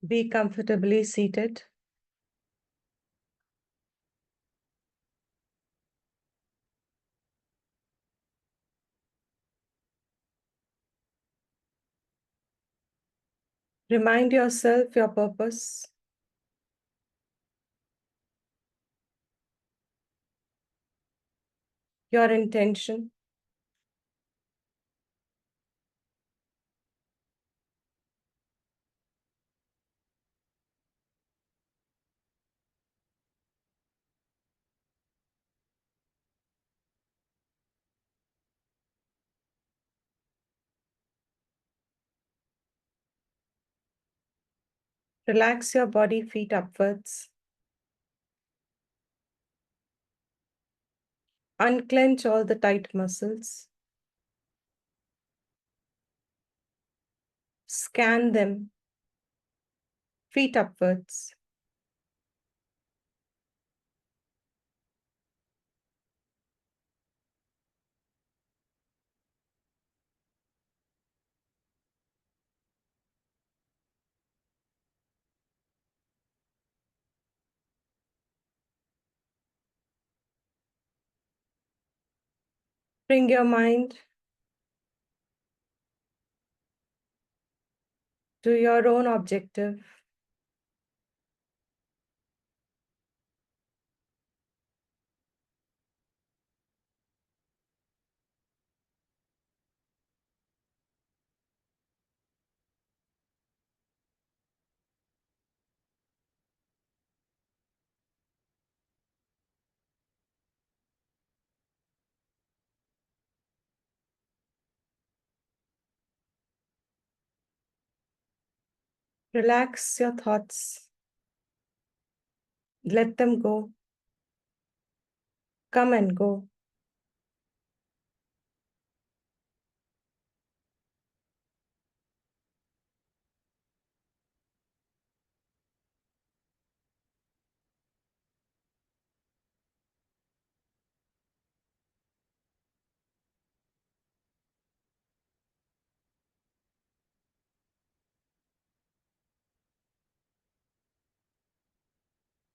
Be comfortably seated. Remind yourself your purpose. Your intention. Relax your body, feet upwards. Unclench all the tight muscles. Scan them, feet upwards. Bring your mind to your own objective. Relax your thoughts. Let them go. Come and go.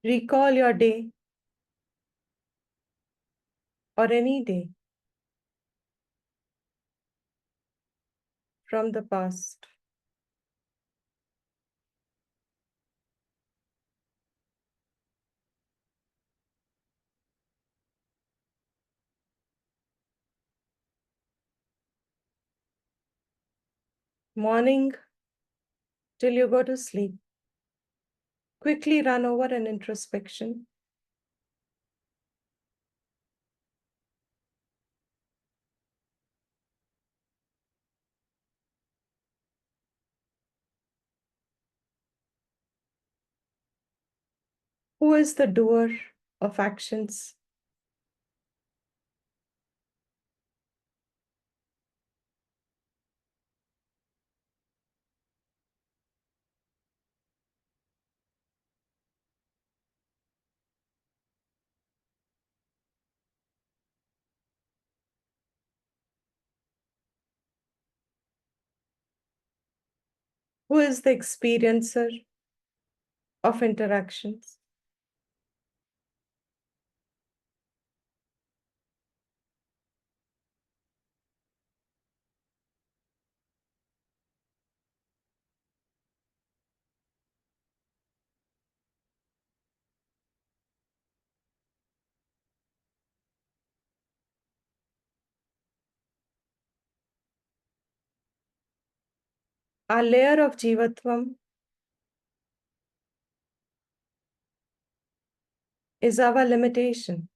Recall your day or any day from the past. Morning till you go to sleep. Quickly run over an introspection. Who is the doer of actions? Who is the experiencer of interactions? Our layer of Jivatvam is our limitation.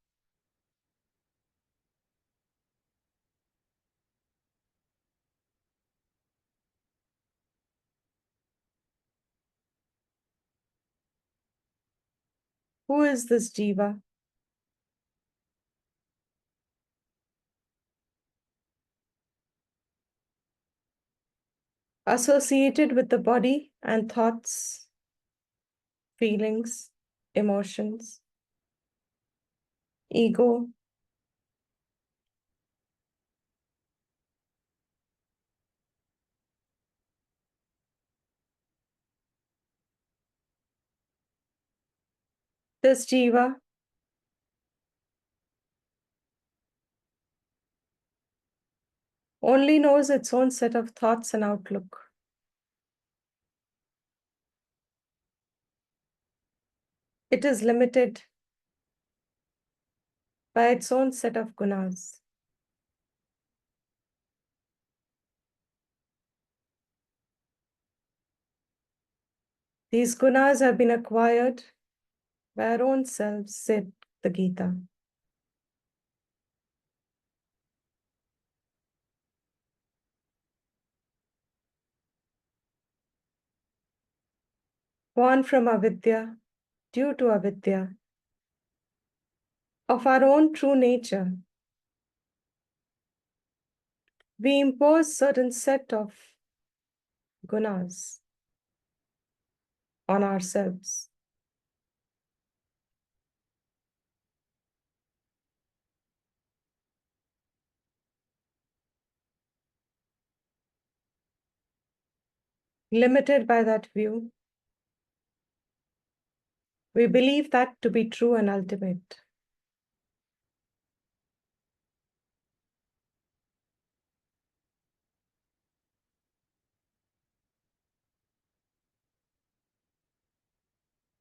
Who is this Jiva? Associated with the body and thoughts, feelings, emotions, ego, This jiva only knows its own set of thoughts and outlook. It is limited by its own set of gunas. These gunas have been acquired by our own selves, said the Gita. Born from avidya, due to avidya, of our own true nature, we impose certain set of gunas on ourselves. Limited by that view, we believe that to be true and ultimate.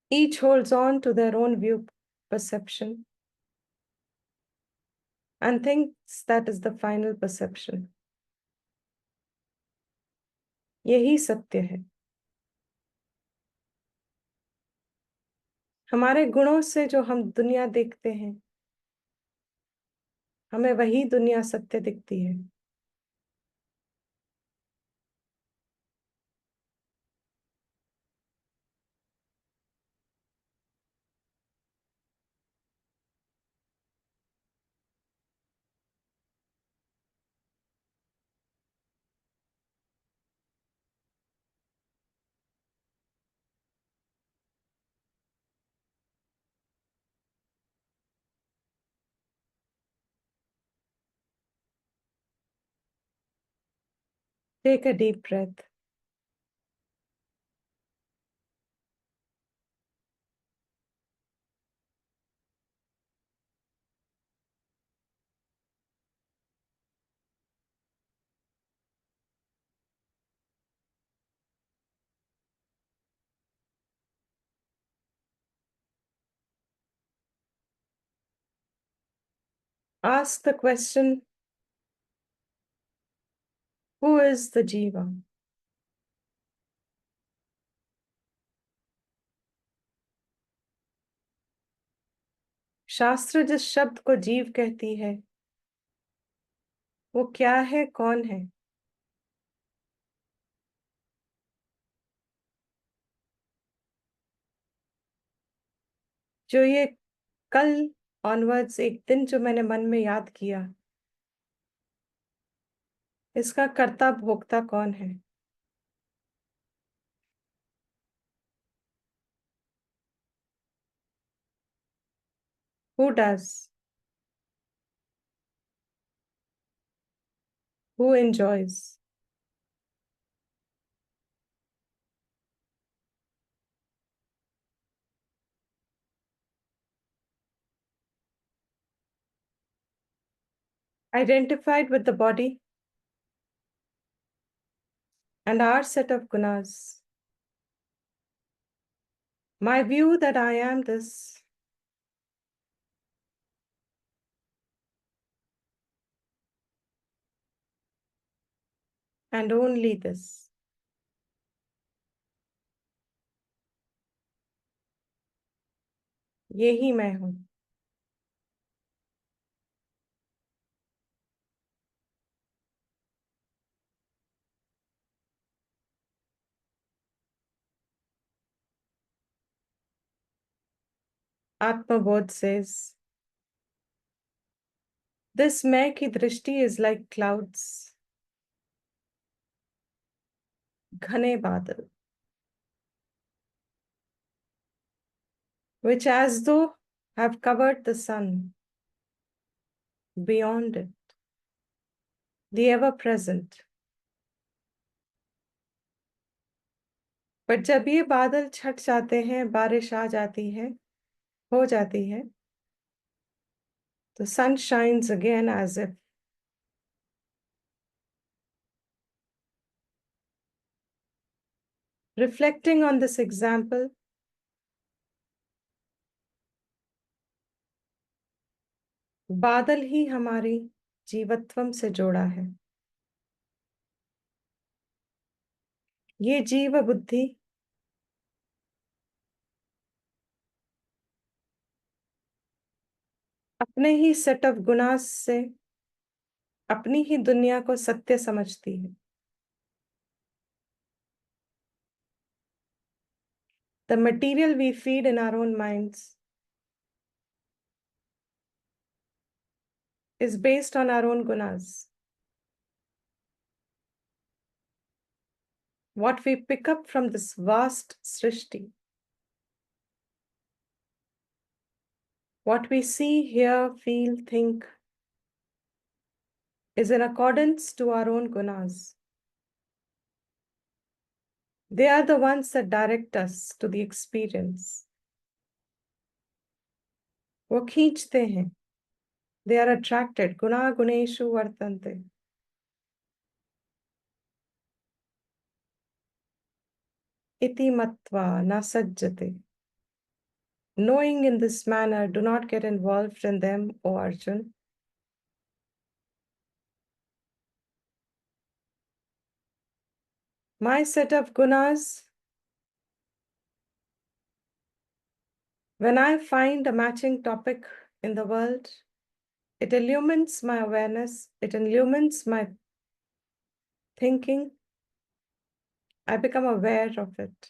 Each holds on to their own view perception and thinks that is the final perception. यही सत्य है. हमारे गुणों से जो हम दुनिया देखते हैं, हमें वही दुनिया सत्य दिखती है. Take a deep breath. Ask the question, who is the jiva? शास्त्र जिस शब्द को जीव कहती है, वो क्या है, कौन है? जो ये कल ऑनवर्ड्स एक दिन जो मैंने मन में याद किया, इसका कर्ता भोक्ता कौन है? Who does? Who enjoys? Identified with the body and our set of gunas. My view that I am this and only this. ये ही मैं हूं. Atmabodh says, this मैं की दृष्टि is like clouds, घने बादल, which as though have covered the sun, beyond it, the ever-present. पर जब ये बादल छट जाते हैं, बारिश आ जाती है, हो जाती है, the sun shines again as if reflecting on this example. बादल ही हमारी जीवत्वम से जोड़ा है। ये जीव बुद्धि अपने ही सेट ऑफ गुना से अपनी ही दुनिया को सत्य समझती है। The material we feed in our own minds is based on our own gunas. What we pick up from this vast srishti, what we see, hear, feel, think, is in accordance to our own gunas. They are the ones that direct us to the experience. वो खींचते हैं. They are attracted. Guna guneshu vartante. Iti matva na sajjate. Knowing in this manner, do not get involved in them, O Arjun. My set of gunas, when I find a matching topic in the world, it illumines my awareness, it illumines my thinking. I become aware of it.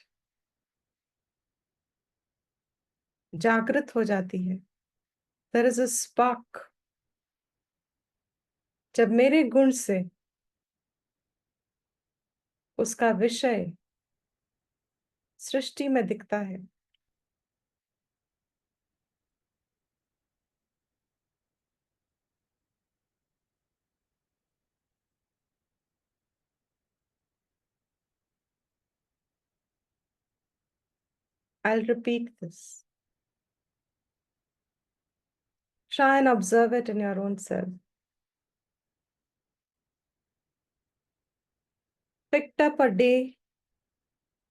जागृत हो जाती है. There is a spark. जब मेरे गुण से उसका विषय सृष्टि में दिखता है, I'll repeat this. Try and observe it in your own self. Picked up a day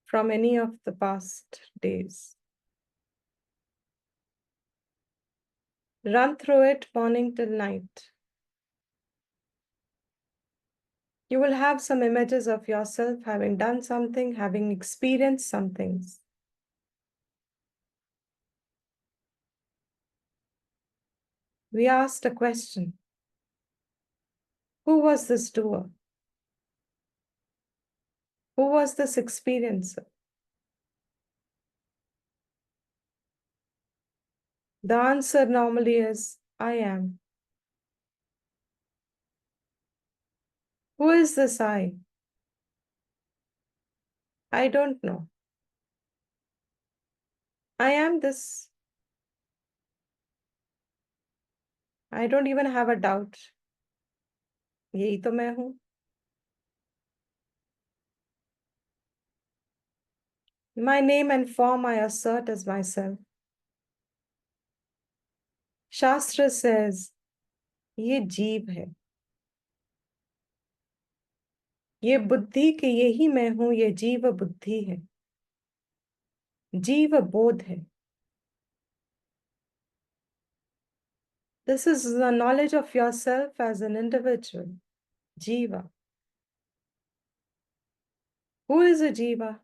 from any of the past days. Run through it morning till night. You will have some images of yourself having done something, having experienced some things. We asked a question. Who was this doer? Who was this experiencer? The answer normally is, I am. Who is this I? I don't know. I am this. I don't even have a doubt. यही तो मैं हूँ. My name and form I assert as myself. Shastra says, ये जीव है. ये बुद्धि के यही मैं हूं, ये जीव बुद्धि है. जीव बोध है. This is the knowledge of yourself as an individual. Jiva. Who is a jiva?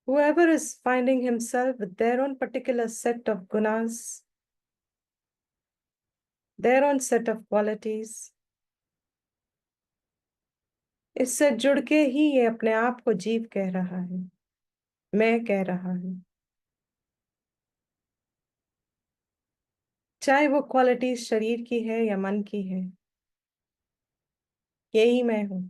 Whoever is finding himself with their own particular set of gunas, their own set of qualities. इससे जुड़ के ही ये अपने आप को जीव कह रहा है, मैं कह रहा है. चाहे वो क्वालिटीज शरीर की है या मन की है, यही मैं हूं.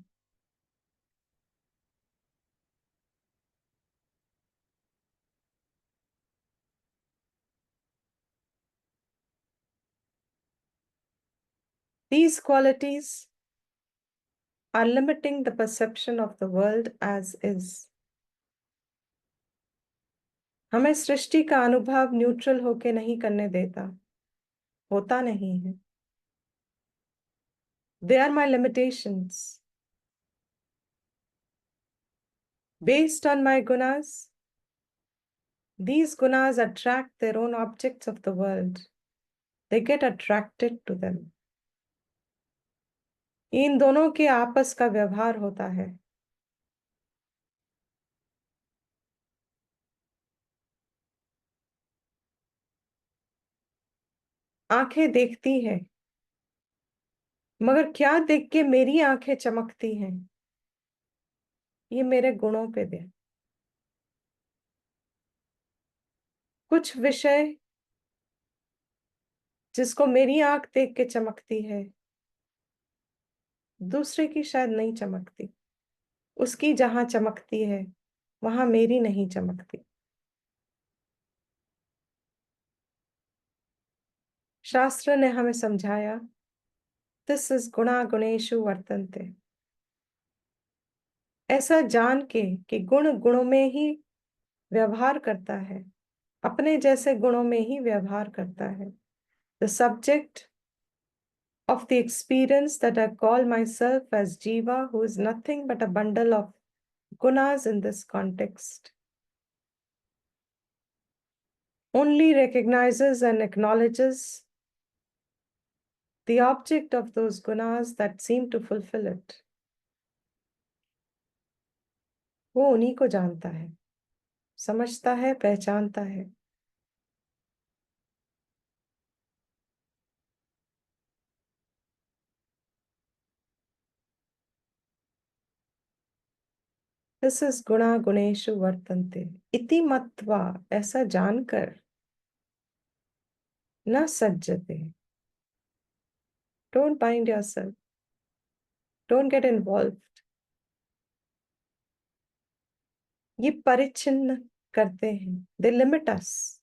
These qualities are limiting the perception of the world as is. हमें सृष्टि का अनुभव न्यूट्रल होके नहीं करने देता, होता नहीं है। They are my limitations. Based on my gunas, these gunas attract their own objects of the world. They get attracted to them. इन दोनों के आपस का व्यवहार होता है। आंखें देखती है, मगर क्या देख के मेरी आंखें चमकती हैं? ये मेरे गुणों पे दे। कुछ विषय जिसको मेरी आंख देख के चमकती है, दूसरे की शायद नहीं चमकती। उसकी जहां चमकती है, वहां मेरी नहीं चमकती। शास्त्र ने हमें समझाया, दिस इज गुणा गुणेषु वर्तन्ते। ऐसा जान के कि गुण गुणों में ही व्यवहार करता है, अपने जैसे गुणों में ही व्यवहार करता है। The subject of the experience that I call myself as Jiva, who is nothing but a bundle of gunas in this context, only recognizes and acknowledges the object of those gunas that seem to fulfill it. वो उन्हीं को जानता है, समझता है, पहचानता है। This is guna guneshu vartante. इति मत्वा, ऐसा जानकर, न सज्जते। Don't bind yourself. Don't get involved. ये परिच्छिन्न करते हैं। They limit us.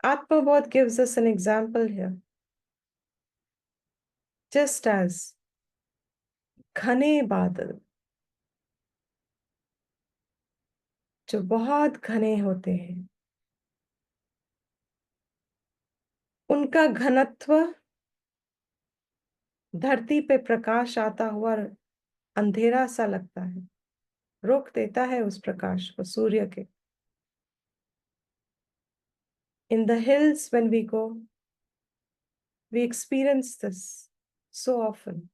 Atmabodh gives us an example here. Just as घने बादल, जो बहुत घने होते हैं, उनका घनत्व धरती पे प्रकाश आता हुआ अंधेरा सा लगता है, रोक देता है उस प्रकाश को, सूर्य के। In the hills when we go, we experience this so often.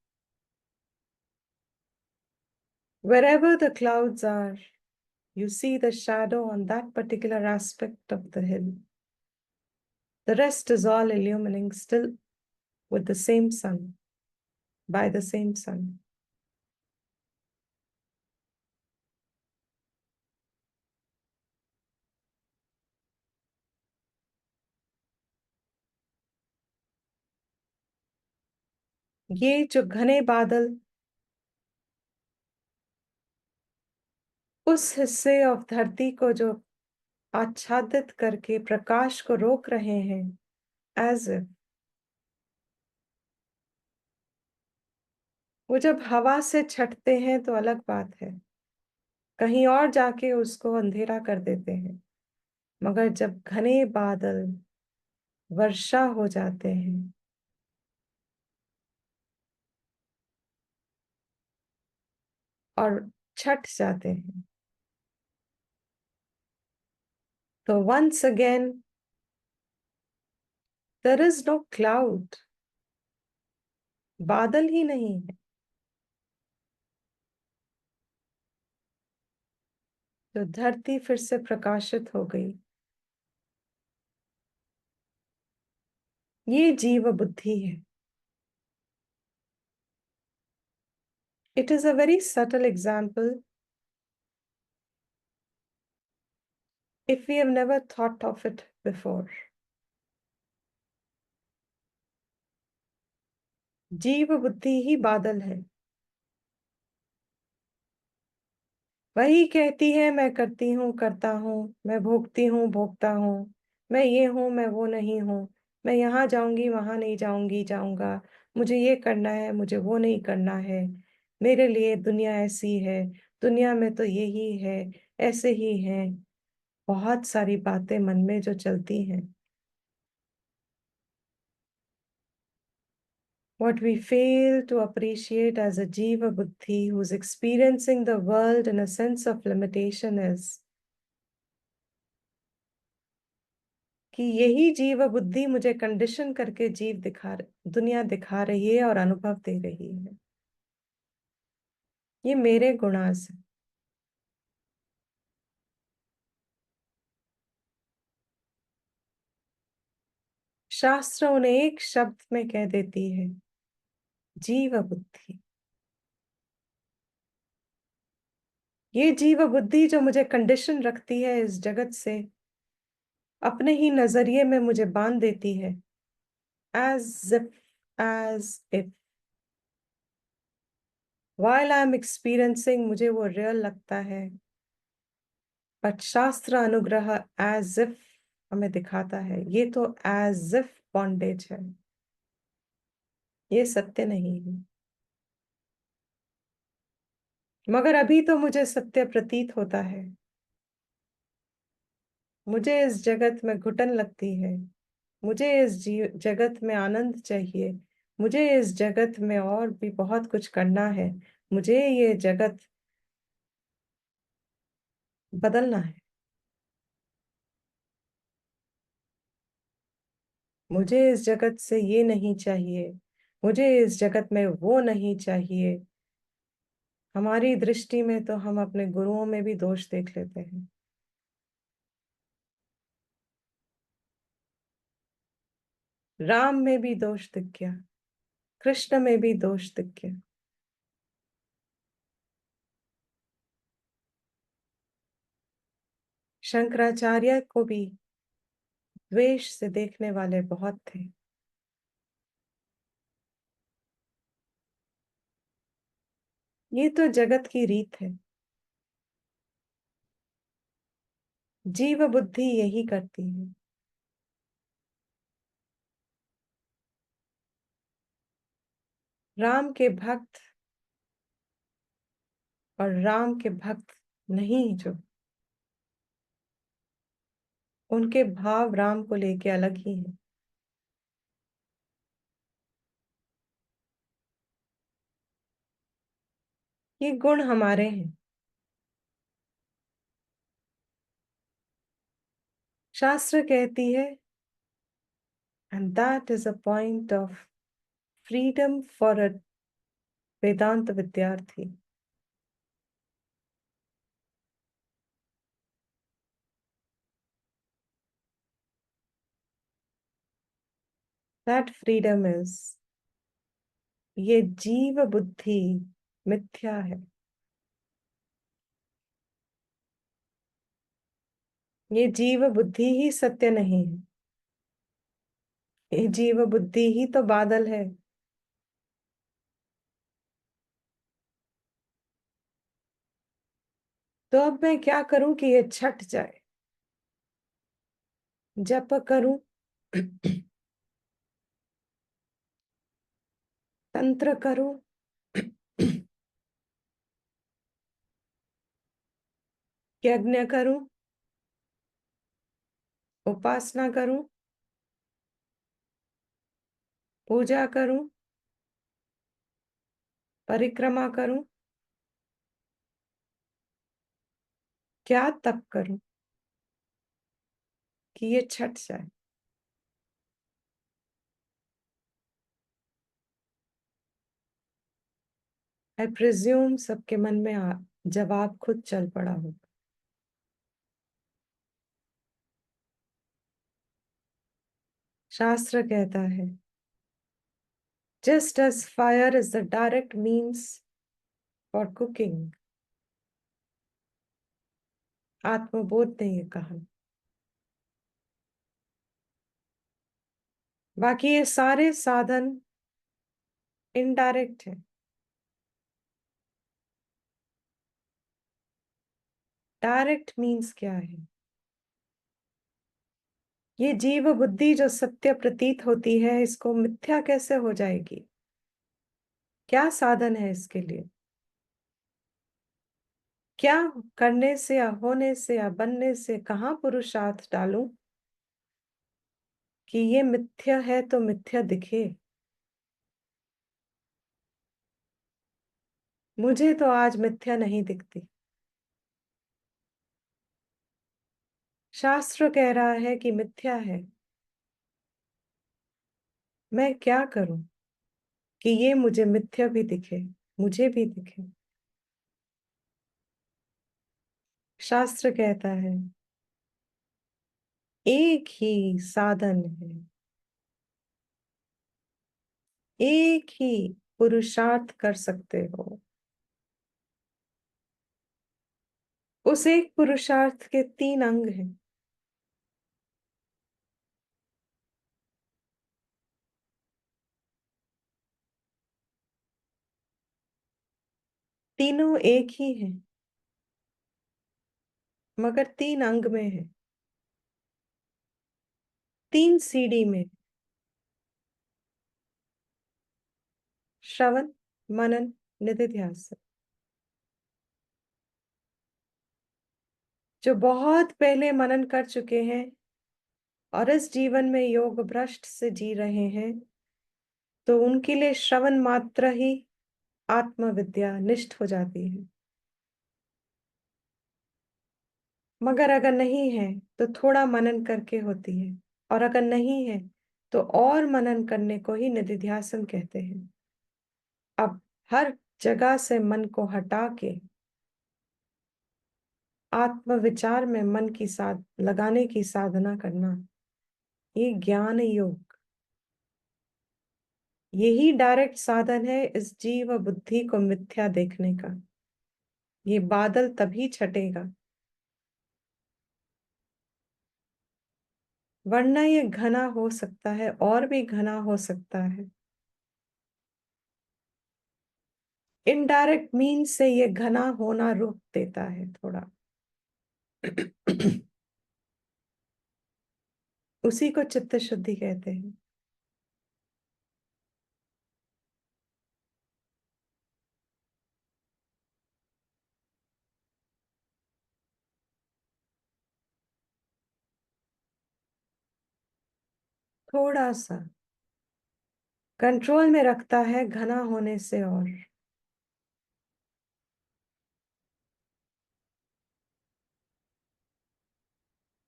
Wherever the clouds are, you see the shadow on that particular aspect of the hill. The rest is all illumining still with the same sun, by the same sun. ये जो घने बादल उस हिस्से of धरती को जो आच्छादित करके प्रकाश को रोक रहे हैं, एज इफ वो जब हवा से छटते हैं तो अलग बात है, कहीं और जाके उसको अंधेरा कर देते हैं। मगर जब घने बादल वर्षा हो जाते हैं और छट जाते हैं, तो once again there is no cloud, बादल ही नहीं है, तो धरती फिर से प्रकाशित हो गई। ये जीव बुद्धि है। It is a very subtle example if we have never thought of it before. जीव बुद्धि ही बादल है। वही कहती है, मैं करती हूँ, करता हूँ, मैं भोगती हूँ, भोगता हूँ, मैं ये हूँ, मैं वो नहीं हूँ, मैं यहाँ जाऊंगी, वहां नहीं जाऊंगी, जाऊंगा, मुझे ये करना है, मुझे वो नहीं करना है, मेरे लिए दुनिया ऐसी है, दुनिया में तो यही है, ऐसे ही है, बहुत सारी बातें मन में जो चलती हैं। What we fail to appreciate as a Jiva Buddhi who's experiencing the world in a sense of limitation is कि यही जीव बुद्धि मुझे कंडीशन करके दुनिया दिखा रही है और अनुभव दे रही है। ये मेरे गुणास है। शास्त्र उन्हें एक शब्द में कह देती है, जीव बुद्धि। ये जीव बुद्धि जो मुझे कंडीशन रखती है इस जगत से, अपने ही नजरिए में मुझे बांध देती है। As if while I am experiencing मुझे वो रियल लगता है, बट शास्त्र अनुग्रह एज इफ हमें दिखाता है ये तो एज इफ बॉन्डेज है, ये सत्य नहीं है। मगर अभी तो मुझे सत्य प्रतीत होता है। मुझे इस जगत में घुटन लगती है। मुझे इस जगत में आनंद चाहिए। मुझे इस जगत में और भी बहुत कुछ करना है। मुझे ये जगत बदलना है। मुझे इस जगत से ये नहीं चाहिए। मुझे इस जगत में वो नहीं चाहिए। हमारी दृष्टि में तो हम अपने गुरुओं में भी दोष देख लेते हैं। राम में भी दोष दिख गया, कृष्ण में भी दोष दिख गया। शंकराचार्य को भी द्वेष से देखने वाले बहुत थे। ये तो जगत की रीत है। जीव बुद्धि यही करती है। राम के भक्त और राम के भक्त नहीं, जो उनके भाव राम को लेके अलग ही हैं। ये गुण हमारे हैं। शास्त्र कहती है, and that is a point of freedom for a Vedanta विद्यार्थी। दैट फ्रीडम इज, ये जीव बुद्धि मिथ्या है। ये जीव बुद्धि ही सत्य नहीं है। ये जीव बुद्धि ही तो बादल है। तो अब मैं क्या करूं कि ये छट जाए? जप करूं, तंत्र करूं, यज्ञ करूं, उपासना करूं, पूजा करूं, परिक्रमा करूं, क्या तप करूं कि ये छट जाए? आई प्रिज्यूम सबके मन में जवाब खुद चल पड़ा हो। शास्त्र कहता है, just as fire is the direct means for cooking. Atmabodh ने ये कहा। बाकी ये सारे साधन इनडायरेक्ट है। डायरेक्ट मीन्स क्या है? ये जीव बुद्धि जो सत्य प्रतीत होती है, इसको मिथ्या कैसे हो जाएगी? क्या साधन है इसके लिए? क्या करने से या होने से या बनने से कहाँ पुरुषार्थ डालूं कि ये मिथ्या है तो मिथ्या दिखे। मुझे तो आज मिथ्या नहीं दिखती। शास्त्र कह रहा है कि मिथ्या है। मैं क्या करूं कि ये मुझे मिथ्या भी दिखे, मुझे भी दिखे। शास्त्र कहता है एक ही साधन है, एक ही पुरुषार्थ कर सकते हो। उस एक पुरुषार्थ के 3 अंग हैं। तीनों एक ही हैं, मगर 3 अंग में है, 3 सीढ़ी में। श्रवण, मनन, निधिध्यासन। जो बहुत पहले मनन कर चुके हैं और इस जीवन में योग भ्रष्ट से जी रहे हैं, तो उनके लिए श्रवण मात्र ही आत्मविद्या निष्ठ हो जाती है। मगर अगर नहीं है तो थोड़ा मनन करके होती है, और अगर नहीं है तो और मनन करने को ही निधिध्यासन कहते हैं। अब हर जगह से मन को हटा के आत्म विचार में मन की साध लगाने की साधना करना, ये ज्ञान योग, यही डायरेक्ट साधन है इस जीव बुद्धि को मिथ्या देखने का। ये बादल तभी छटेगा, वरना ये घना हो सकता है और भी घना हो सकता है। इनडायरेक्ट मीन से ये घना होना रोक देता है थोड़ा। उसी को चित्त शुद्धि कहते हैं। थोड़ा सा कंट्रोल में रखता है घना होने से, और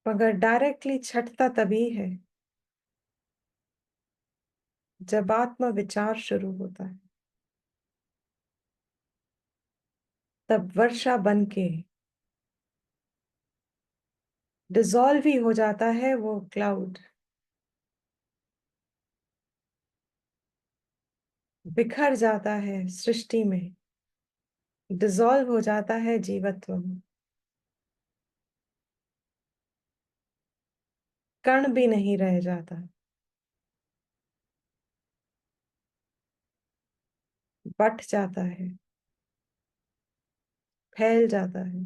मगर डायरेक्टली छटता तभी है जब आत्म विचार शुरू होता है। तब वर्षा बन के डिसॉल्व ही हो जाता है वो क्लाउड, बिखर जाता है सृष्टि में, डिसॉल्व हो जाता है जीवत्व में। कण भी नहीं रह जाता, बट जाता है, फैल जाता है।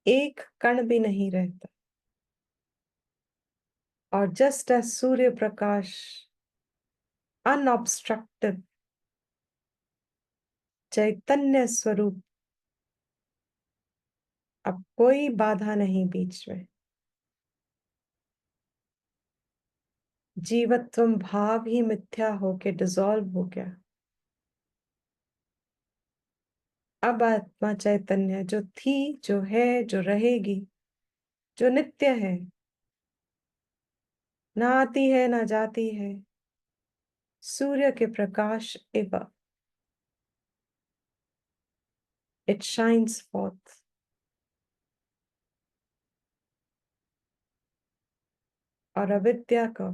एक कण भी नहीं रहता। और just as Surya Prakash unobstructed चैतन्य स्वरूप, अब कोई बाधा नहीं बीच में। जीवत्व भाव ही मिथ्या होके डिसॉल्व हो गया। अब आत्मा चैतन्य जो थी, जो है, जो रहेगी, जो नित्य है, ना आती है ना जाती है, सूर्य के प्रकाश एवं इट शाइन्स फॉर्थ। और अविद्या को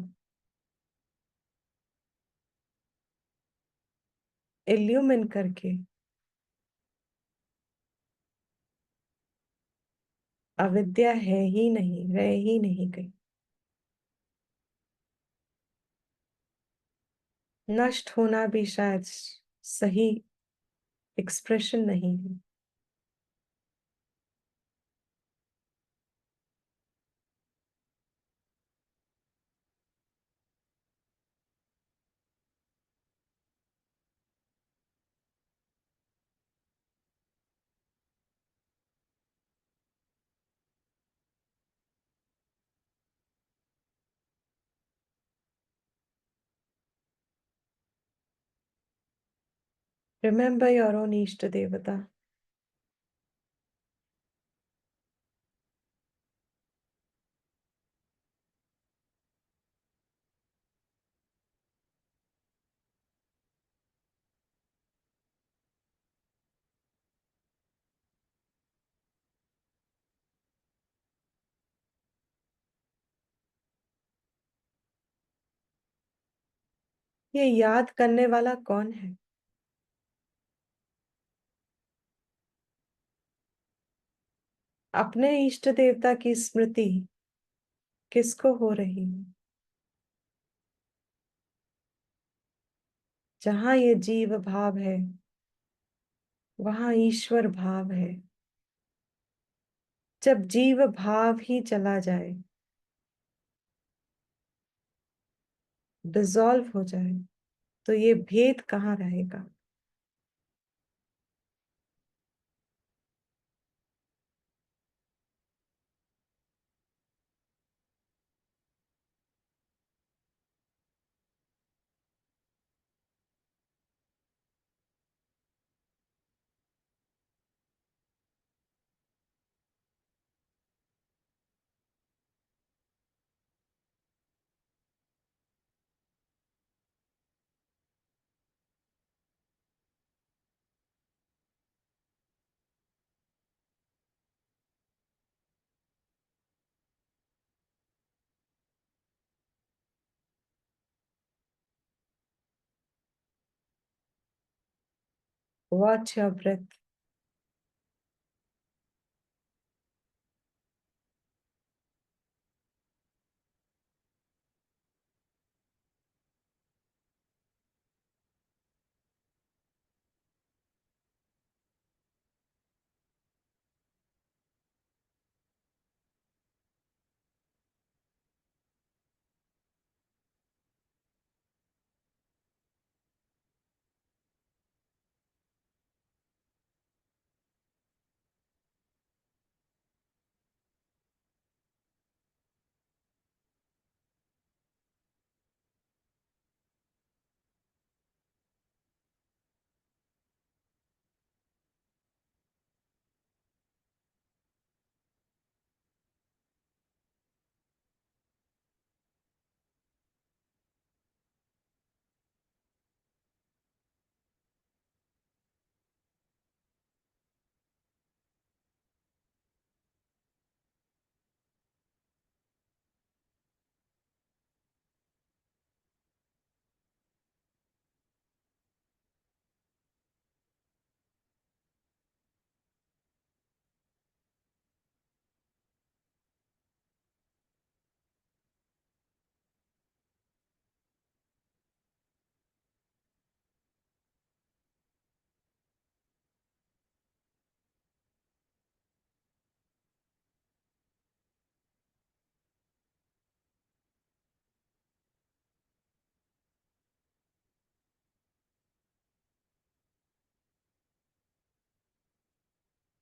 इल्यूमिन करके अविद्या है ही नहीं, रह ही नहीं गई, नष्ट होना भी शायद सही एक्सप्रेशन नहीं है। Remember your own Ishta Devata. ये याद करने वाला कौन है? अपने इष्ट देवता की स्मृति किसको हो रही है? जहां ये जीव भाव है वहां ईश्वर भाव है। जब जीव भाव ही चला जाए, डिसॉल्व हो जाए, तो ये भेद कहाँ रहेगा? Watch your breath.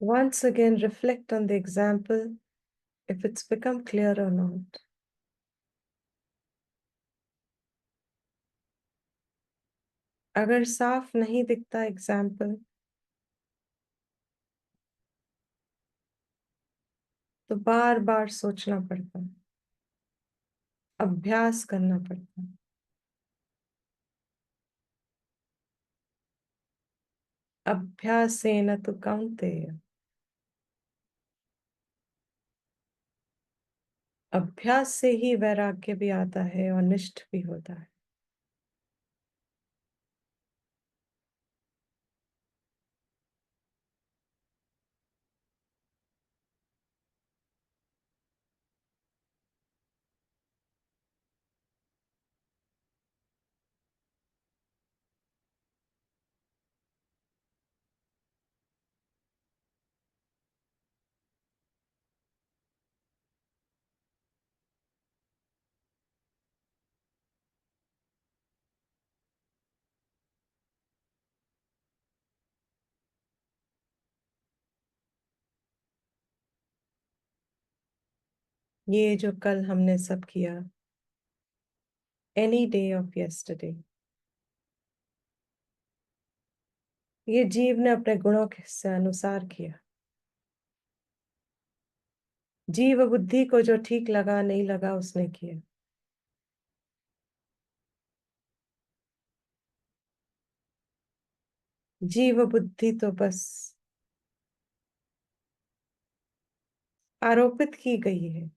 Once again, reflect on the example, if it's become clear or not. अगर साफ नहीं दिखता एग्जाम्पल, तो बार बार सोचना पड़ता है, अभ्यास करना पड़ता है। अभ्यासेन तु कौन्तेय। अभ्यास से ही वैराग्य भी आता है और निष्ठ भी होता है। ये जो कल हमने सब किया, एनी डे ऑफ यस्टरडे, ये जीव ने अपने गुणों के से अनुसार किया। जीव बुद्धि को जो ठीक लगा नहीं लगा उसने किया। जीव बुद्धि तो बस आरोपित की गई है।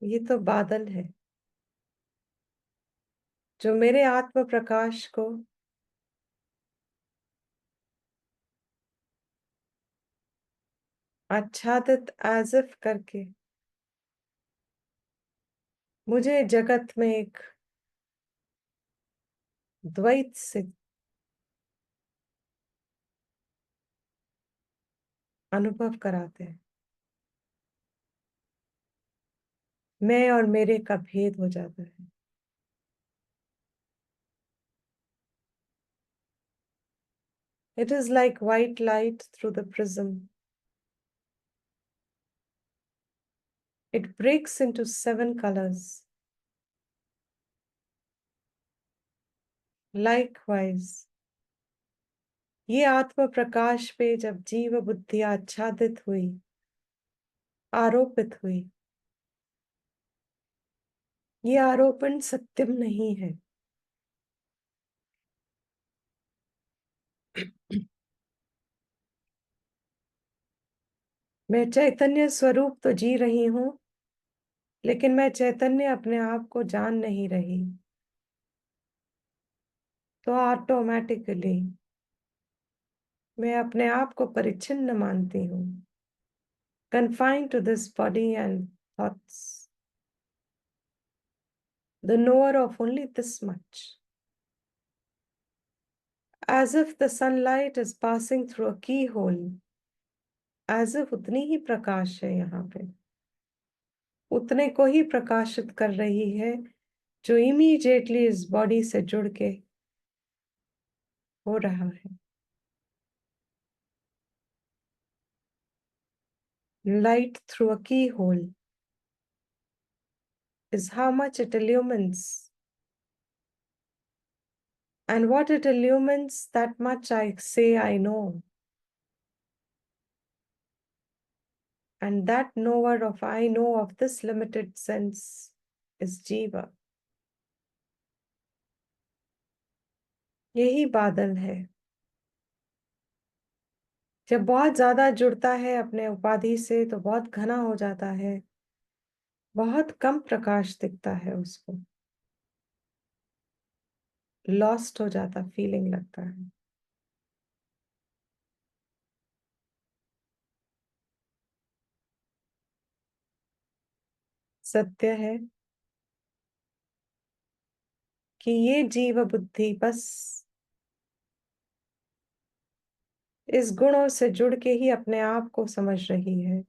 ये तो बादल है जो मेरे आत्म प्रकाश को आच्छादित एज इफ करके मुझे जगत में एक द्वैत से अनुभव कराते हैं। मैं और मेरे का भेद हो जाता है। It is like white light through the prism. It breaks into 7 colors. Likewise, ये आत्म प्रकाश पे जब जीव बुद्धि आच्छादित हुई, आरोपित हुई, ये आरोपण सत्यम नहीं है। मैं चैतन्य स्वरूप तो जी रही हूं, लेकिन मैं चैतन्य अपने आप को जान नहीं रही। तो ऑटोमेटिकली मैं अपने आप को परिच्छिन्न मानती हूँ, confined to this body and thoughts, the knower of only this much. As if the sunlight is passing through a keyhole, as if उतनी ही प्रकाश है यहाँ पे, उतने को ही प्रकाशित कर रही है जो इमीडिएटली इस बॉडी से जुड़ के हो रहा है। Light through a keyhole is how much it illumines, and what it illumines, that much I say I know. And that knower of I know of this limited sense is Jiva. यही बादल है। जब बहुत ज्यादा जुड़ता है अपने उपाधि से तो बहुत घना हो जाता है, बहुत कम प्रकाश दिखता है उसको, लॉस्ट हो जाता फीलिंग लगता है। सत्य है कि ये जीव बुद्धि बस इस गुणों से जुड़ के ही अपने आप को समझ रही है।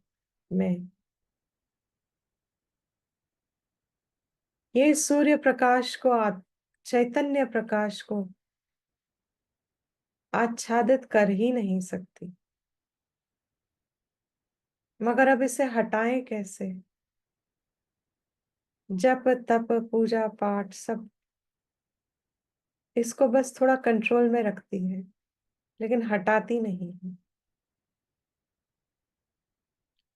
मैं ये सूर्य प्रकाश को चैतन्य प्रकाश को आच्छादित कर ही नहीं सकती। मगर अब इसे हटाएं कैसे? जप तप पूजा पाठ सब इसको बस थोड़ा कंट्रोल में रखती है, लेकिन हटाती नहीं है।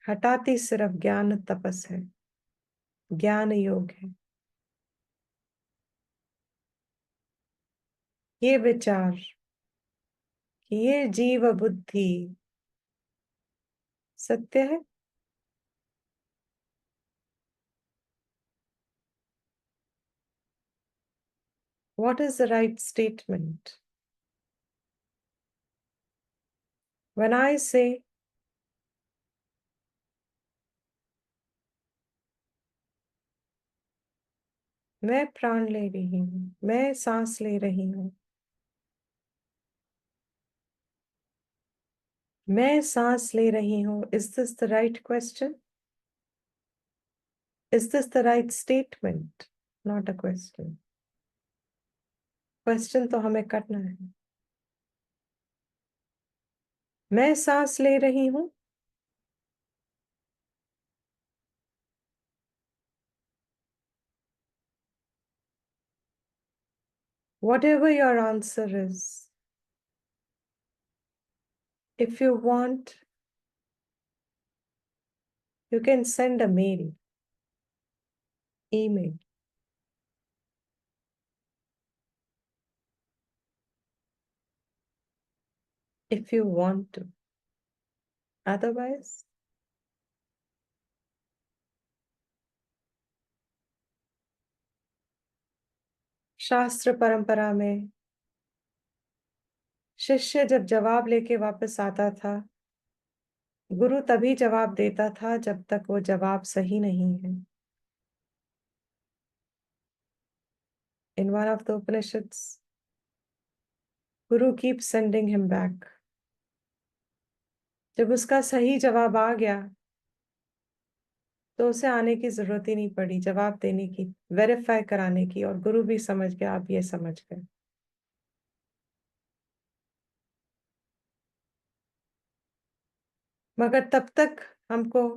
हटाती सिर्फ ज्ञान तपस है, ज्ञान योग है। ये विचार कि ये जीव बुद्धि सत्य है, what is the right statement? When I say मैं प्राण ले रही हूँ, मैं सांस ले रही हूँ, मैं सांस ले रही हूँ, is this the right question? Is this the right statement? Not a question. Question तो हमें करना है। मैं सांस ले रही हूं, Whatever your answer is, if you want, you can send a mail, email. If you want to. Otherwise, शास्त्र परंपरा में शिष्य जब जवाब लेके वापस आता था, गुरु तभी जवाब देता था जब तक वो जवाब सही नहीं है। In one of the Upanishads, Guru keeps sending him back. जब उसका सही जवाब आ गया तो उसे आने की जरूरत ही नहीं पड़ी जवाब देने की, वेरीफाई कराने की, और गुरु भी समझ गया, आप ये समझ गए। मगर तब तक हमको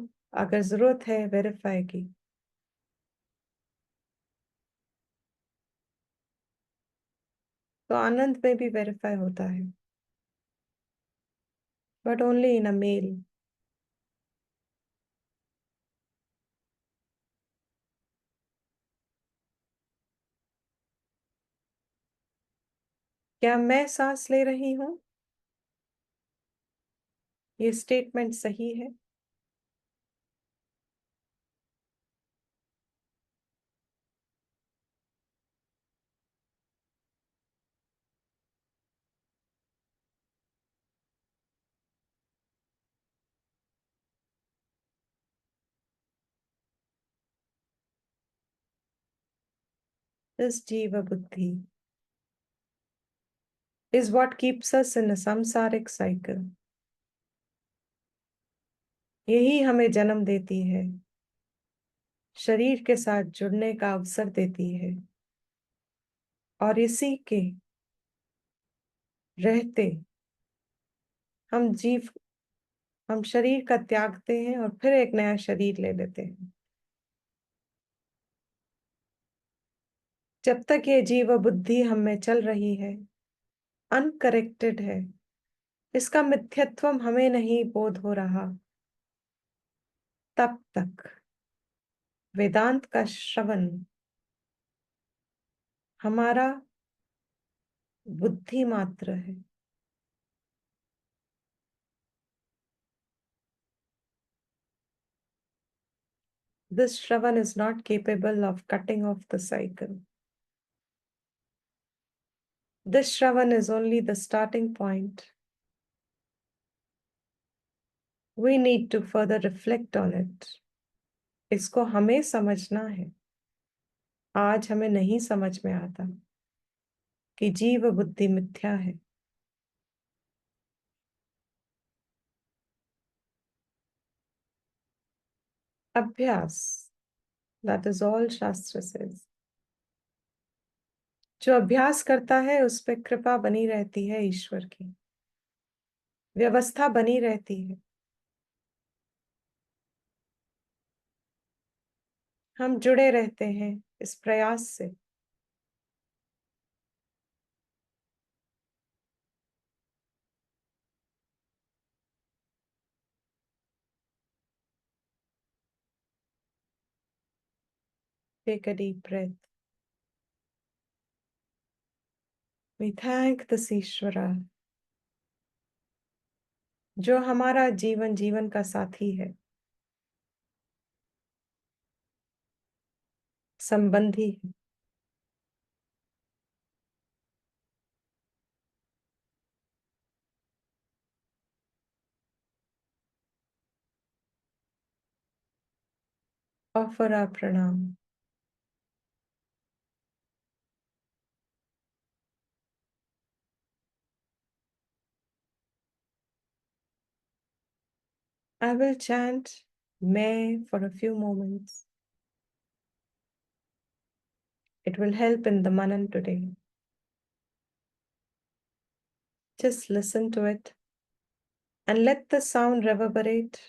अगर जरूरत है वेरीफाई की, तो आनंद में भी वेरीफाई होता है, but only in a mail. क्या मैं सांस ले रही हूं? ये स्टेटमेंट सही है? This jiva buddhi is what keeps us in a samsaric cycle. यही हमें जन्म देती है, शरीर के साथ जुड़ने का अवसर देती है, और इसी के रहते हम हम शरीर का त्यागते हैं और फिर एक नया शरीर ले लेते हैं। जब तक ये जीव बुद्धि हम में चल रही है, अनकरेक्टेड है, इसका मिथ्यत्व हमें नहीं बोध हो रहा, तब तक वेदांत का श्रवण हमारा बुद्धि मात्र है। This Shravan is not capable of cutting off the cycle. This Shravan is only the starting point. We need to further reflect on it. इसको हमें समझना है। आज हमें नहीं समझ में आता कि जीव बुद्धि मिथ्या है। अभ्यास, that is all शास्त्र says. जो अभ्यास करता है उस पर कृपा बनी रहती है, ईश्वर की व्यवस्था बनी रहती है। हम जुड़े रहते हैं इस प्रयास से। Take a deep breath. We thank this ईश्वरा जो हमारा जीवन जीवन का साथी है, संबंधी है। Offer our pranam. I will chant May for a few moments. It will help in the Manan today. Just listen to it and let the sound reverberate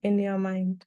in your mind.